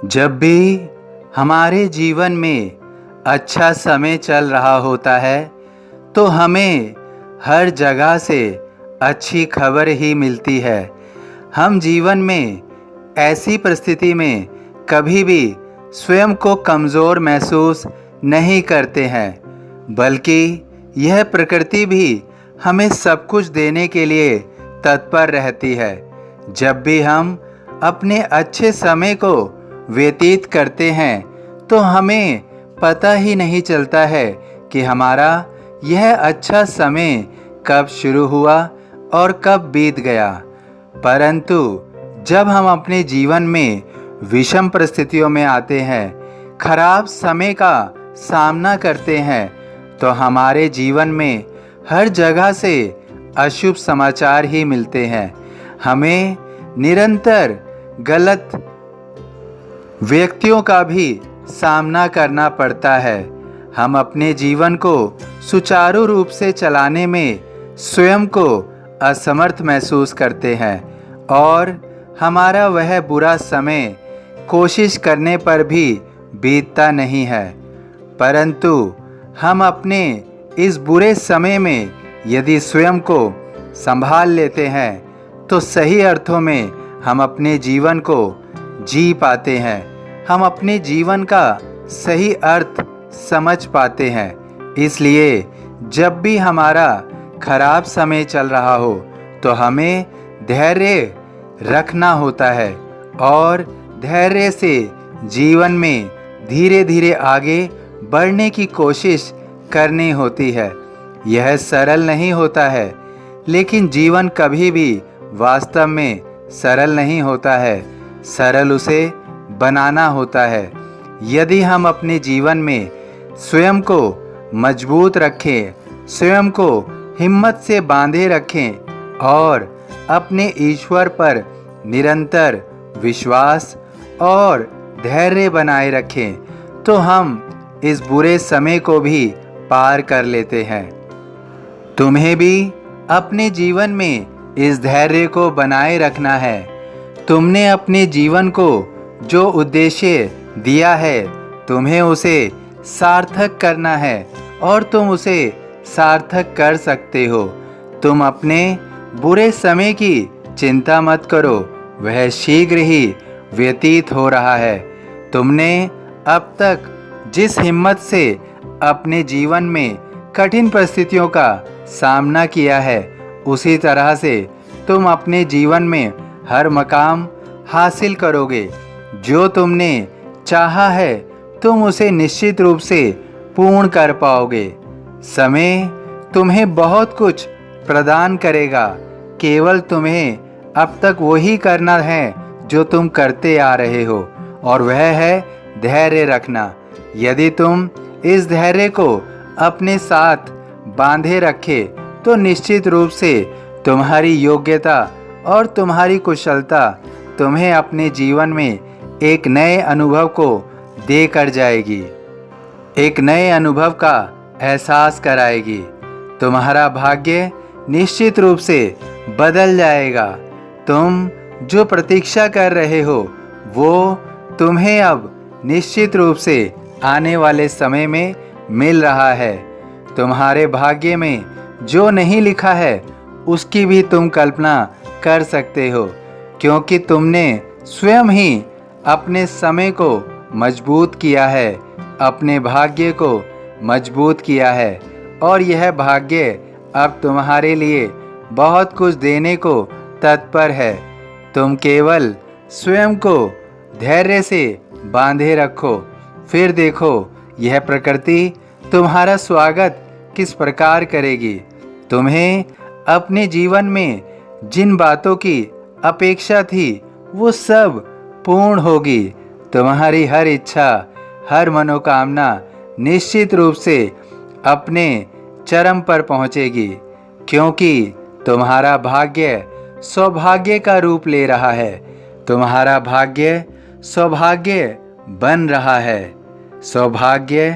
जब भी हमारे जीवन में अच्छा समय चल रहा होता है तो हमें हर जगह से अच्छी खबर ही मिलती है। हम जीवन में ऐसी परिस्थिति में कभी भी स्वयं को कमज़ोर महसूस नहीं करते हैं, बल्कि यह प्रकृति भी हमें सब कुछ देने के लिए तत्पर रहती है। जब भी हम अपने अच्छे समय को व्यतीत करते हैं तो हमें पता ही नहीं चलता है कि हमारा यह अच्छा समय कब शुरू हुआ और कब बीत गया। परंतु जब हम अपने जीवन में विषम परिस्थितियों में आते हैं, खराब समय का सामना करते हैं, तो हमारे जीवन में हर जगह से अशुभ समाचार ही मिलते हैं। हमें निरंतर गलत व्यक्तियों का भी सामना करना पड़ता है। हम अपने जीवन को सुचारू रूप से चलाने में स्वयं को असमर्थ महसूस करते हैं और हमारा वह बुरा समय कोशिश करने पर भी बीतता नहीं है। परंतु हम अपने इस बुरे समय में यदि स्वयं को संभाल लेते हैं तो सही अर्थों में हम अपने जीवन को जी पाते हैं। हम अपने जीवन का सही अर्थ समझ पाते हैं। इसलिए जब भी हमारा खराब समय चल रहा हो तो हमें धैर्य रखना होता है और धैर्य से जीवन में धीरे धीरे आगे बढ़ने की कोशिश करनी होती है। यह सरल नहीं होता है, लेकिन जीवन कभी भी वास्तव में सरल नहीं होता है। सरल उसे बनाना होता है। यदि हम अपने जीवन में स्वयं को मजबूत रखें, स्वयं को हिम्मत से बांधे रखें और अपने ईश्वर पर निरंतर विश्वास और धैर्य बनाए रखें, तो हम इस बुरे समय को भी पार कर लेते हैं। तुम्हें भी अपने जीवन में इस धैर्य को बनाए रखना है। तुमने अपने जीवन को जो उद्देश्य दिया है, तुम्हें उसे सार्थक करना है और तुम उसे सार्थक कर सकते हो। तुम अपने बुरे समय की चिंता मत करो, वह शीघ्र ही व्यतीत हो रहा है। तुमने अब तक जिस हिम्मत से अपने जीवन में कठिन परिस्थितियों का सामना किया है, उसी तरह से तुम अपने जीवन में हर मकाम हासिल करोगे। जो तुमने चाहा है तुम उसे निश्चित रूप से पूर्ण कर पाओगे। समय तुम्हें बहुत कुछ प्रदान करेगा, केवल तुम्हें अब तक वही करना है जो तुम करते आ रहे हो, और वह है धैर्य रखना। यदि तुम इस धैर्य को अपने साथ बांधे रखे तो निश्चित रूप से तुम्हारी योग्यता और तुम्हारी कुशलता तुम्हें अपने जीवन में एक नए अनुभव को देकर जाएगी, एक नए अनुभव का एहसास कराएगी। तुम्हारा भाग्य निश्चित रूप से बदल जाएगा। तुम जो प्रतीक्षा कर रहे हो वो तुम्हें अब निश्चित रूप से आने वाले समय में मिल रहा है। तुम्हारे भाग्य में जो नहीं लिखा है उसकी भी तुम कल्पना कर सकते हो, क्योंकि तुमने स्वयं ही अपने समय को मजबूत किया है, अपने भाग्य को मजबूत किया है, और यह भाग्य अब तुम्हारे लिए बहुत कुछ देने को तत्पर है। तुम केवल स्वयं को धैर्य से बांधे रखो, फिर देखो यह प्रकृति तुम्हारा स्वागत किस प्रकार करेगी। तुम्हें अपने जीवन में जिन बातों की अपेक्षा थी वो सब पूर्ण होगी। तुम्हारी हर इच्छा, हर मनोकामना निश्चित रूप से अपने चरम पर पहुंचेगी, क्योंकि तुम्हारा भाग्य सौभाग्य का रूप ले रहा है। तुम्हारा भाग्य सौभाग्य बन रहा है, सौभाग्य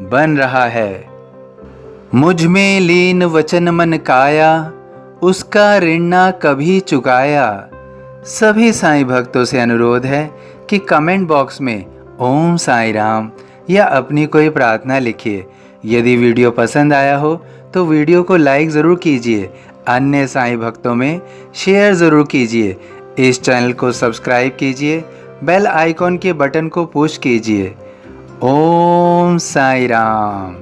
बन रहा है। मुझ में लीन वचन मन काया, उसका ऋण ना कभी चुकाया। सभी साईं भक्तों से अनुरोध है कि कमेंट बॉक्स में ओम साईं राम या अपनी कोई प्रार्थना लिखिए। यदि वीडियो पसंद आया हो तो वीडियो को लाइक ज़रूर कीजिए, अन्य साईं भक्तों में शेयर ज़रूर कीजिए। इस चैनल को सब्सक्राइब कीजिए, बेल आइकॉन के बटन को पुश कीजिए। ओम साईं राम।